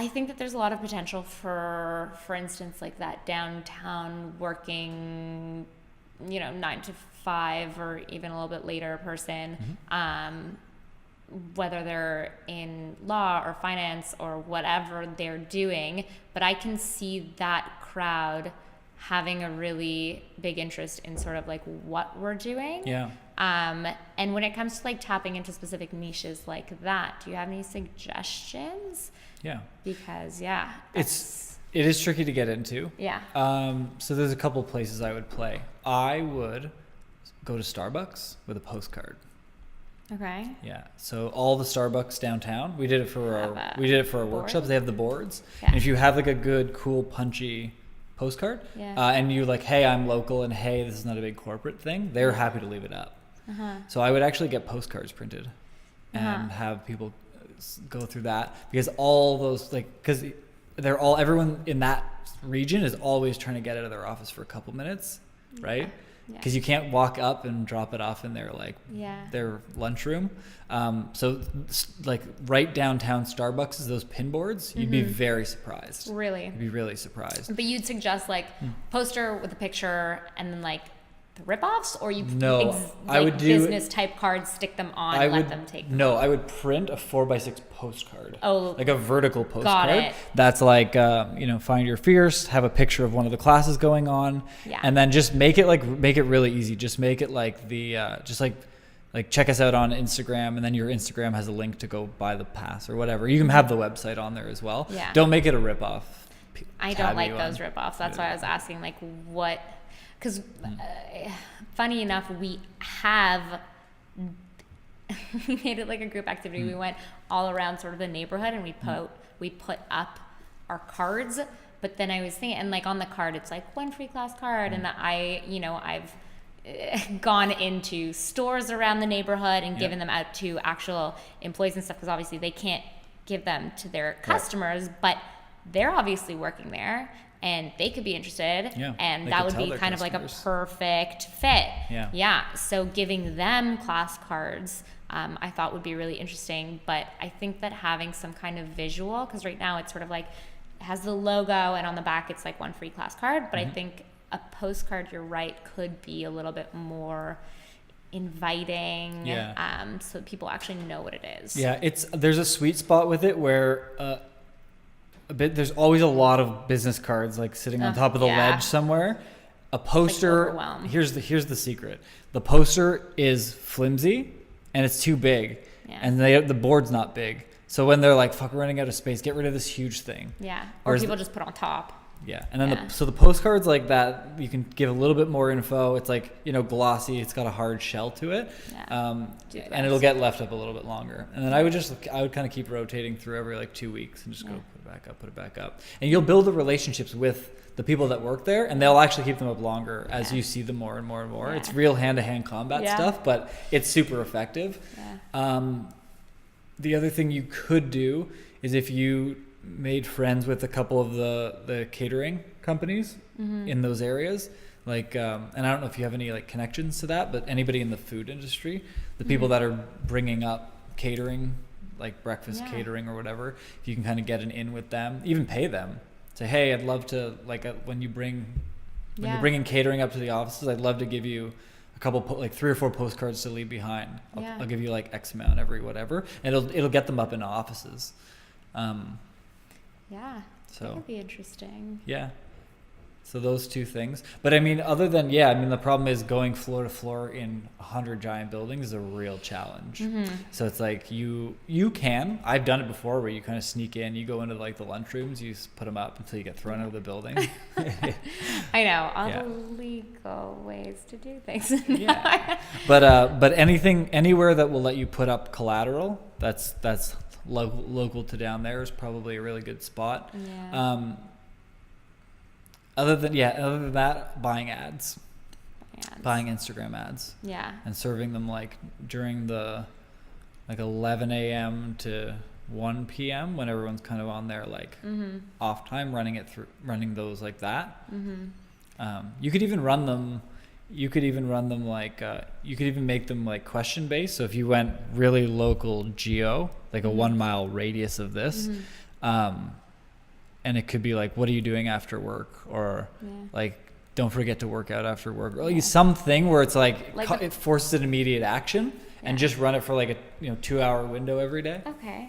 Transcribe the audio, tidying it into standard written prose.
I think that there's a lot of potential for instance, like that downtown working, 9 to 5 or even a little bit later person, whether they're in law or finance or whatever they're doing. But I can see that crowd having a really big interest in sort of like what we're doing. Yeah. And when it comes to like tapping into specific niches like that, do you have any suggestions? Yeah. Because it is tricky to get into. Yeah. So there's a couple places I would play. I would go to Starbucks with a postcard. Okay. Yeah. So all the Starbucks downtown, we did it for our workshops. They have the boards. Yeah. And if you have like a good, cool, punchy postcard, and you like, hey, I'm local, and hey, this is not a big corporate thing, they're happy to leave it up. So I would actually get postcards printed and have people go through that, because all those because everyone in that region is always trying to get out of their office for a couple minutes, right? Because you can't walk up and drop it off in their their lunchroom. So like right downtown Starbucks is those pin boards. You'd be very surprised. Really? You'd be really surprised. But you'd suggest like poster with a picture and then like the rip-offs, or you I would do business type cards, stick them on, let them take them. No, I would print a 4x6 postcard. Oh, like a vertical postcard. Got it. That's like find your fierce, have a picture of one of the classes going on, and then just make it really easy. Just make it like the just like check us out on Instagram, and then your Instagram has a link to go buy the pass or whatever. You can have the website on there as well. Yeah. Don't make it a rip-off. I don't like those rip-offs. That's why I was asking like what. Because funny enough, we made it like a group activity. We went all around sort of the neighborhood, and we put up our cards. But then I was thinking, and like on the card, it's like one free class card. And I've gone into stores around the neighborhood and given them out to actual employees and stuff, because obviously they can't give them to their customers, but they're obviously working there. And they could be interested, and that would be kind of like a perfect fit. Yeah. So giving them class cards, I thought would be really interesting. But I think that having some kind of visual, because right now it's sort of like it has the logo, and on the back it's like one free class card. But I think a postcard, you're right, could be a little bit more inviting, so that people actually know what it is. Yeah, there's a sweet spot with it where. There's always a lot of business cards like sitting on top of the ledge somewhere. A poster, here's the secret. The poster is flimsy and it's too big, and the board's not big. So when they're like, "Fuck, we're running out of space, get rid of this huge thing." Yeah, or people just put on top. Yeah, and then the postcards like that, you can give a little bit more info. It's like glossy. It's got a hard shell to it, and it'll get left up a little bit longer. And then I would kind of keep rotating through every like 2 weeks and just go put it back up, and you'll build the relationships with the people that work there, and they'll actually keep them up longer as you see them more and more and more. It's real hand-to-hand combat stuff, but it's super effective. The other thing you could do is if you made friends with a couple of the catering companies in those areas, like and I don't know if you have any like connections to that, but anybody in the food industry, the people that are bringing up catering, like breakfast catering or whatever, if you can kind of get an in with them, even pay them, say, hey, I'd love to, like when you're bringing catering up to the offices, I'd love to give you a couple like 3 or 4 postcards to leave behind. I'll give you like X amount every whatever, and it'll get them up in offices. So that would be interesting. So those two things. But I mean, other than, the problem is going floor to floor in 100 giant buildings is a real challenge. So it's like you can, I've done it before, where you kind of sneak in, you go into like the lunchrooms, you put them up until you get thrown out of the building. I know, all the legal ways to do things. But anywhere that will let you put up collateral, that's local to down there, is probably a really good spot. Other than that, buying Instagram ads, and serving them like during the 11 a.m. to 1 p.m. when everyone's kind of on their like off time, running those like that. You could even run them. You could even make them like question based. So if you went really local geo, like a 1 mile radius of this, and it could be like, what are you doing after work? Or like, don't forget to work out after work. Or like something where it's like it forces an immediate action, and just run it for like a 2-hour window every day. Okay.